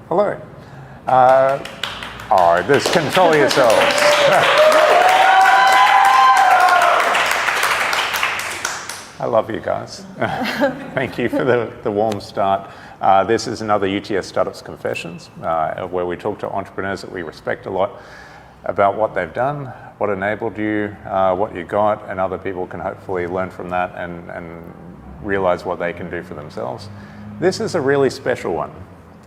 Hello. Just control yourselves. I love you guys. Thank you for the warm start. This is another UTS Startups Confessions, where we talk to entrepreneurs that we respect a lot about what they've done, what enabled you, what you got, and other people can hopefully learn from that and realize what they can do for themselves. This is a really special one.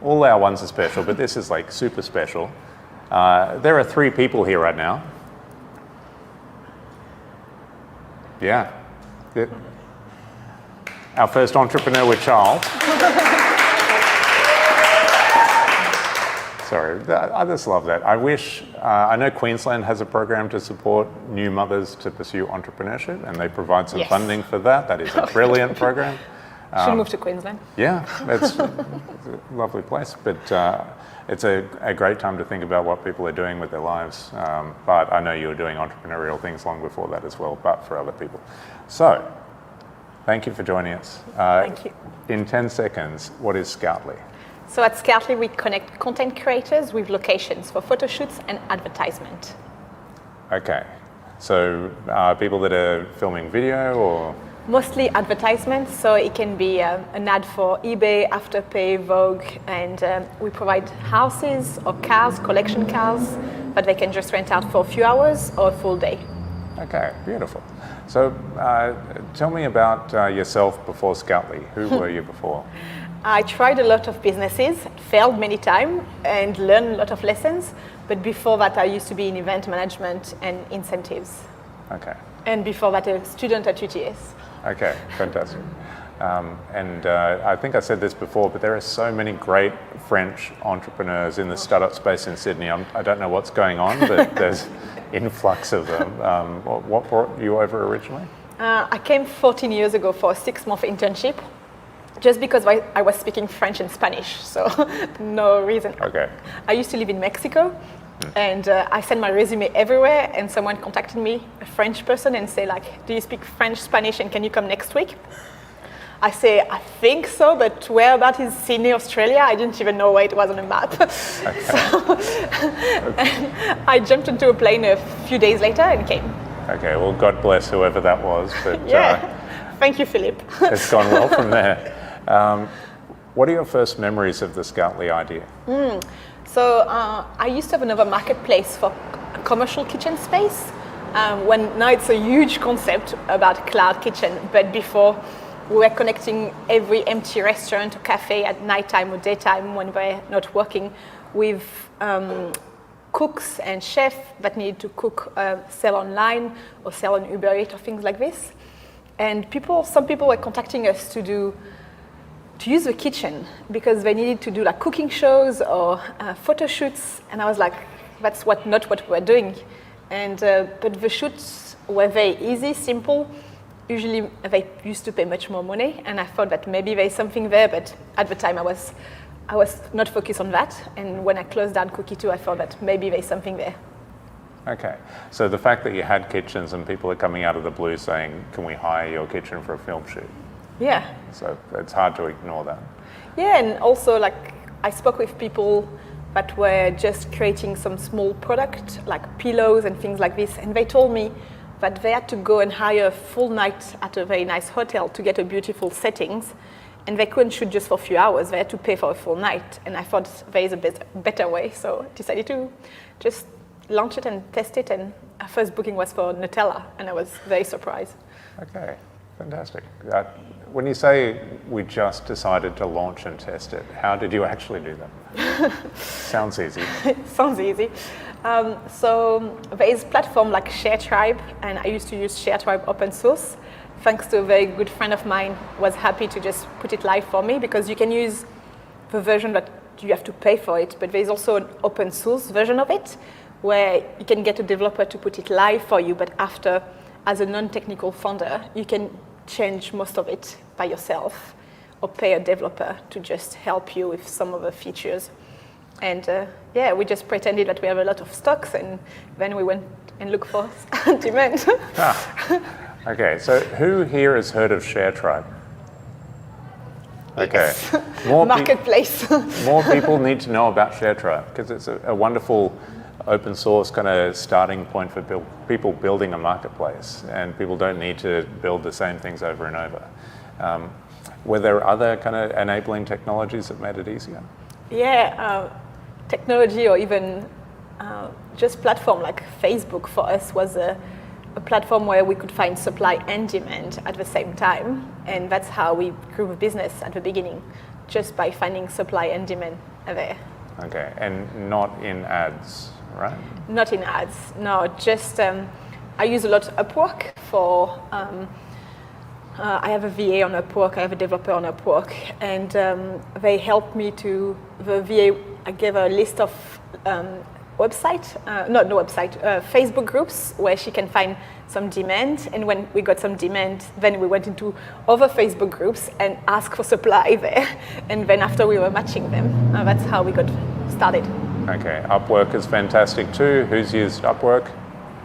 All our ones are special, but this is like super special. There are 3 people here right now. Yeah. Our first entrepreneur with Charles. Sorry, I just love that. I wish, I know Queensland has a program to support new mothers to pursue entrepreneurship, and they provide some funding for that. That is a brilliant program. Should move to Queensland. Yeah, it's a lovely place, but it's a great time to think about what people are doing with their lives. But I know you were doing entrepreneurial things long before that as well, but for other people. So, thank you for joining us. Thank you. In 10 seconds, what is Scoutly? So at Scoutly, we connect content creators with locations for photo shoots and advertisement. Okay, so people that are filming video or? Mostly advertisements, so it can be an ad for eBay, Afterpay, Vogue, and we provide houses or cars, collection cars, but they can just rent out for a few hours or a full day. Okay, beautiful. So tell me about yourself before Scoutly. Who were you before? I tried a lot of businesses, failed many times, and learned a lot of lessons. But before that, I used to be in event management and incentives. Okay. And before that, a student at UTS. Okay, fantastic. I think I said this before, but there are so many great French entrepreneurs in the startup space in Sydney. I don't know what's going on, but there's influx of them. What brought you over originally? I came 14 years ago for a 6-month internship, just because I was speaking French and Spanish, so no reason. Okay. I used to live in Mexico, and I sent my resume everywhere, and someone contacted me, a French person, and say like, do you speak French, Spanish, and can you come next week? I say, I think so, but where that is Sydney, Australia, I didn't even know where it was on a map. Okay. So I jumped into a plane a few days later and came. Okay, well, God bless whoever that was. But, yeah, thank you, Philip. It's gone well from there. What are your first memories of the Scoutly idea? So I used to have another marketplace for commercial kitchen space. Now it's a huge concept about cloud kitchen, but before we were connecting every empty restaurant or cafe at nighttime or daytime when we're not working with cooks and chefs that need to cook, sell online or sell on Uber Eats or things like this. And some people were contacting us to use the kitchen because they needed to do like cooking shows or photo shoots, and I was like, that's not what we're doing. And but the shoots were very easy, simple. Usually they used to pay much more money, and I thought that maybe there's something there, but at the time I was not focused on that. And when I closed down Cookie 2, I thought that maybe there's something there. Okay, so the fact that you had kitchens and people are coming out of the blue saying, can we hire your kitchen for a film shoot? Yeah. So it's hard to ignore that. Yeah, and also like I spoke with people that were just creating some small product like pillows and things like this, and they told me that they had to go and hire a full night at a very nice hotel to get a beautiful settings, and they couldn't shoot just for a few hours. They had to pay for a full night, and I thought there is a better way, so I decided to just launch it and test it, and our first booking was for Nutella, and I was very surprised. Okay, fantastic. When you say we just decided to launch and test it, how did you actually do that? Sounds easy. Sounds easy. So there is a platform like ShareTribe, and I used to use ShareTribe open source. Thanks to a very good friend of mine, was happy to just put it live for me, because you can use the version that you have to pay for it, but there is also an open source version of it where you can get a developer to put it live for you, but after, as a non-technical founder, you can change most of it by yourself or pay a developer to just help you with some of the features. And yeah, we just pretended that we have a lot of stocks, and then we went and looked for demand. Okay, so who here has heard of ShareTribe? Okay. Yes. More, Marketplace. more people need to know about ShareTribe because it's a wonderful open source kind of starting point for people building a marketplace, and people don't need to build the same things over and over. Were there other kind of enabling technologies that made it easier? Yeah, technology or even just platform like Facebook for us was a platform where we could find supply and demand at the same time. And that's how we grew the business at the beginning, just by finding supply and demand there. Okay, and not in ads, right? Not in ads, no, just I use a lot Upwork for, I have a VA on Upwork, I have a developer on Upwork, and they helped me to, the VA, I gave a list of Facebook groups where she can find some demand, and when we got some demand, then we went into other Facebook groups and asked for supply there, and then after we were matching them. That's how we got started. Okay, Upwork is fantastic too. Who's used Upwork?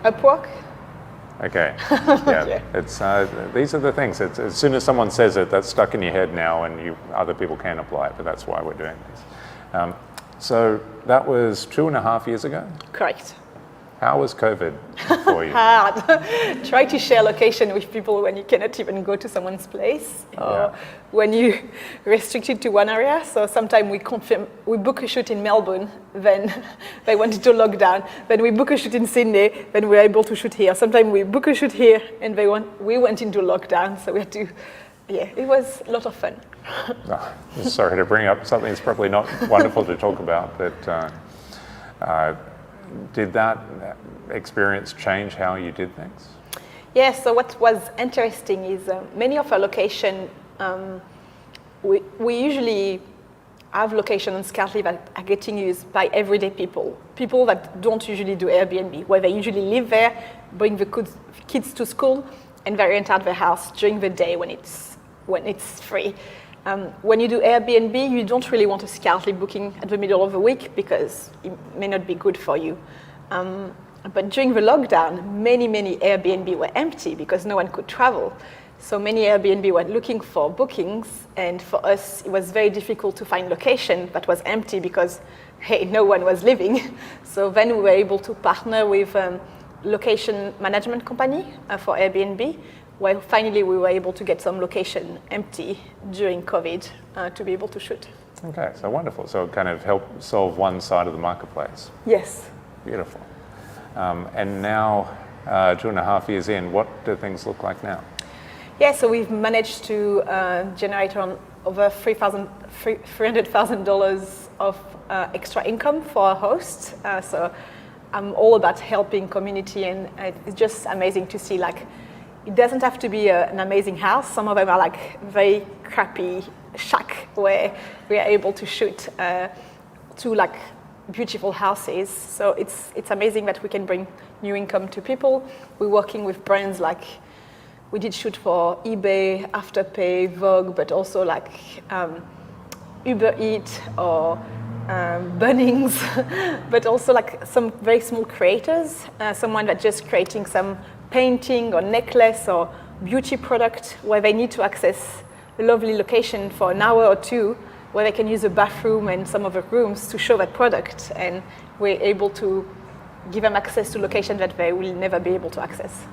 Upwork? Okay, yeah, Yeah. it's these are the things. It's, as soon as someone says it, that's stuck in your head now, and other people can apply it. But that's why we're doing this. So that was 2.5 years ago. Correct. How was COVID for you? Hard. Try to share location with people when you cannot even go to someone's place, or when you restricted to one area. So sometimes we book a shoot in Melbourne, then they wanted to lock down. Then we book a shoot in Sydney, then we were able to shoot here. Sometimes we book a shoot here, and we went into lockdown. So we had to, it was a lot of fun. Oh, sorry to bring up something that's probably not wonderful to talk about, but did that experience change how you did things? Yeah, so what was interesting is many of our locations, we usually have locations on Scartleaf that are getting used by everyday people that don't usually do Airbnb, where they usually live there, bring the kids to school, and they rent out their house during the day when it's free. When you do Airbnb, you don't really want a Scartleaf booking at the middle of the week because it may not be good for you. But during the lockdown, many Airbnb were empty because no one could travel. So many Airbnb were looking for bookings, and for us, it was very difficult to find location that was empty because, hey, no one was living. So then we were able to partner with location management company for Airbnb, where finally we were able to get some location empty during COVID to be able to shoot. Okay, so wonderful. So it kind of helped solve one side of the marketplace. Yes. Beautiful. And now, 2.5 years in, what do things look like now? Yeah, so we've managed to generate over $300,000 of extra income for our hosts. So I'm all about helping community, and it's just amazing to see, like, it doesn't have to be an amazing house. Some of them are like very crappy shack where we are able to shoot two like beautiful houses. So it's amazing that we can bring new income to people. We're working with brands like, we did shoot for eBay, Afterpay, Vogue, but also like Uber Eats or Bunnings, but also like some very small creators, someone that just creating some painting or necklace or beauty product where they need to access a lovely location for an hour or two, where they can use a bathroom and some of the rooms to show that product, and we're able to give them access to locations that they will never be able to access.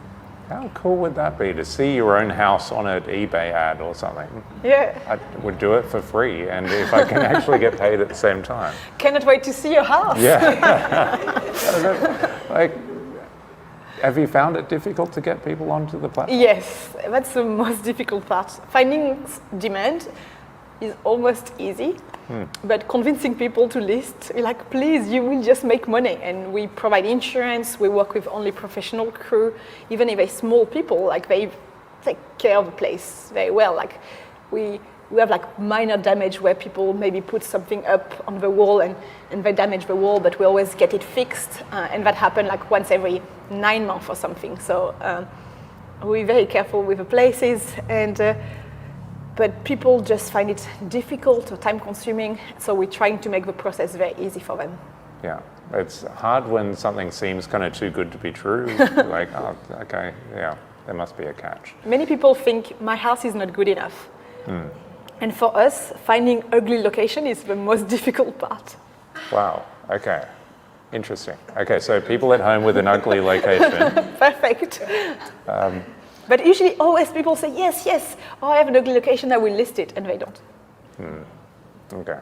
How cool would that be to see your own house on an eBay ad or something? Yeah. I would do it for free, and if I can actually get paid at the same time. Cannot wait to see your house. Yeah. Like, have you found it difficult to get people onto the platform? Yes, that's the most difficult part. Finding demand is almost easy, but convincing people to list, like, please, you will just make money. And we provide insurance, we work with only professional crew, even if they're small people, like they take care of the place very well. Like we have like minor damage where people maybe put something up on the wall and they damage the wall, but we always get it fixed. And that happens like once every 9 months or something. So we're very careful with the places, and but people just find it difficult or time consuming. So we're trying to make the process very easy for them. Yeah, it's hard when something seems kind of too good to be true. Like, oh, okay, yeah, there must be a catch. Many people think my house is not good enough. And for us, finding ugly location is the most difficult part. Wow. Okay. Interesting. Okay, so people at home with an ugly location. Perfect. But usually, always people say, yes, yes, oh, I have an ugly location, I will list it, and they don't. Okay.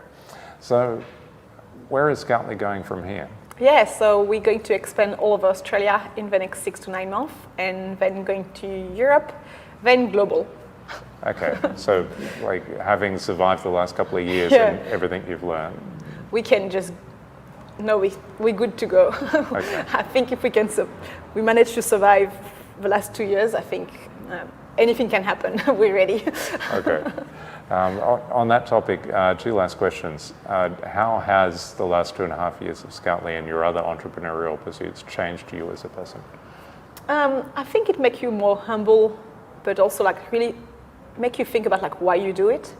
So where is Scoutly going from here? Yeah, so we're going to expand all over Australia in the next 6 to 9 months, and then going to Europe, then global. Okay, so like having survived the last couple of years Yeah. and everything you've learned. We can just, no, we're good to go. Okay. I think if we managed to survive the last 2 years, I think anything can happen. We're ready. Okay. On that topic, 2 last questions. How has the last 2.5 years of Scoutly and your other entrepreneurial pursuits changed you as a person? I think it makes you more humble, but also like really make you think about like why you do it,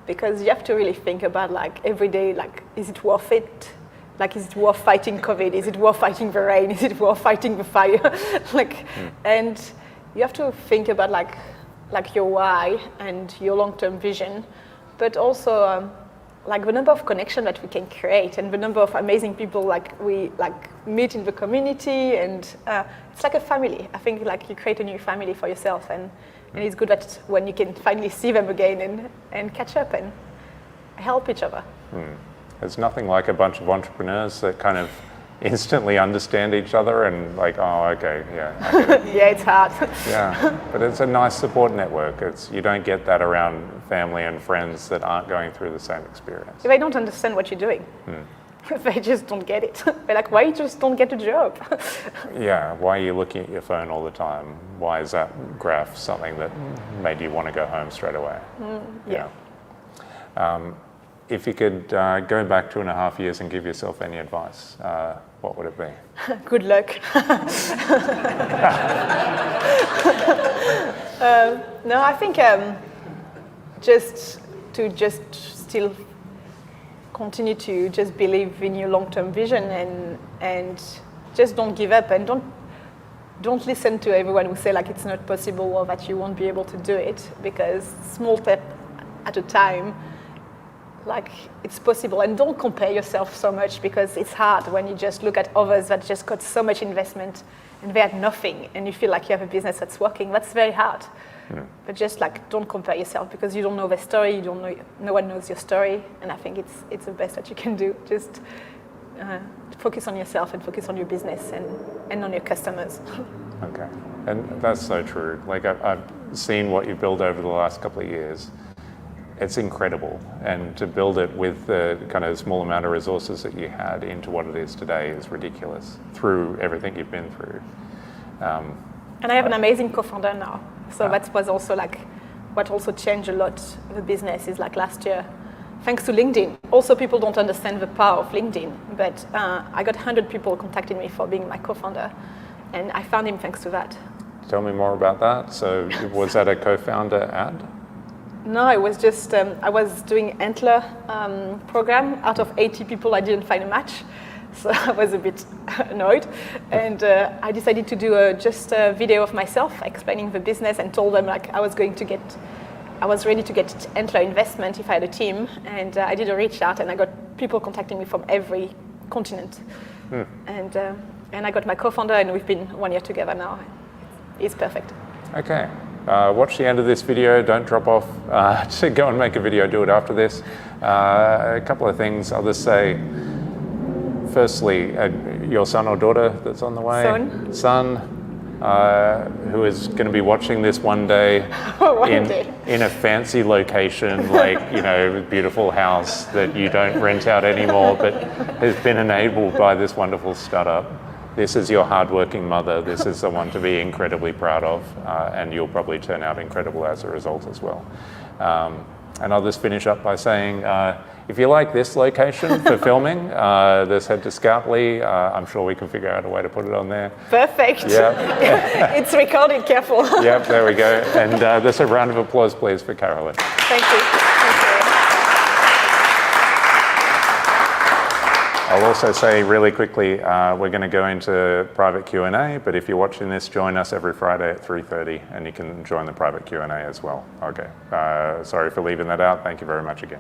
because you have to really think about like every day, like is it worth it? Like is it worth fighting COVID? Is it worth fighting the rain? Is it worth fighting the fire? And you have to think about like your why and your long-term vision, but also like the number of connections that we can create and the number of amazing people like we like meet in the community, and it's like a family. I think like you create a new family for yourself, and it's good that when you can finally see them again and catch up and help each other. There's nothing like a bunch of entrepreneurs that kind of instantly understand each other and like, oh, okay, yeah. I get it. Yeah, it's hard. Yeah, but it's a nice support network. You don't get that around family and friends that aren't going through the same experience. They don't understand what you're doing. They just don't get it. They're like, why you just don't get a job? Yeah, why are you looking at your phone all the time? Why is that graph something that made you want to go home straight away? Yeah. If you could go back 2.5 years and give yourself any advice, what would it be? Good luck. No, I think just still continue to just believe in your long-term vision, and just don't give up, and don't listen to everyone who say like it's not possible or that you won't be able to do it, because small step at a time, like it's possible. And don't compare yourself so much, because it's hard when you just look at others that just got so much investment and they had nothing, and you feel like you have a business that's working. That's very hard. But just like don't compare yourself, because you don't know their story, no one knows your story, and I think it's the best that you can do. Just focus on yourself and focus on your business and on your customers. Okay, and that's so true. Like I've seen what you've built over the last couple of years. It's incredible, and to build it with the kind of small amount of resources that you had into what it is today is ridiculous through everything you've been through. And I have an amazing co-founder now, so that was also like what also changed a lot the business is like last year, thanks to LinkedIn. Also, people don't understand the power of LinkedIn, but I got 100 people contacting me for being my co-founder, and I found him thanks to that. Tell me more about that. So was that a co-founder ad? No, it was just, I was doing Antler program. Out of 80 people, I didn't find a match. So I was a bit annoyed. And I decided to do just a video of myself explaining the business, and told them like I was ready to get Antler investment if I had a team. And I did a reach out, and I got people contacting me from every continent. And I got my co-founder, and we've been 1 year together now. It's perfect. Okay. Watch the end of this video. Don't drop off to go and make a video. Do it after this. A couple of things I'll just say. Firstly, your son or daughter that's on the way? Son, who is going to be watching this one day, in a fancy location, like, you know, beautiful house that you don't rent out anymore, but has been enabled by this wonderful startup. This is your hardworking mother. This is someone to be incredibly proud of, and you'll probably turn out incredible as a result as well. And I'll just finish up by saying, if you like this location for filming, just head to Scoutly. I'm sure we can figure out a way to put it on there. Perfect. Yeah. It's recorded, careful. Yep, there we go. And just a round of applause, please, for Carolyn. Thank you. Thank you. I'll also say really quickly, we're going to go into private Q&A, but if you're watching this, join us every Friday at 3:30 and you can join the private Q&A as well. Okay, sorry for leaving that out. Thank you very much again.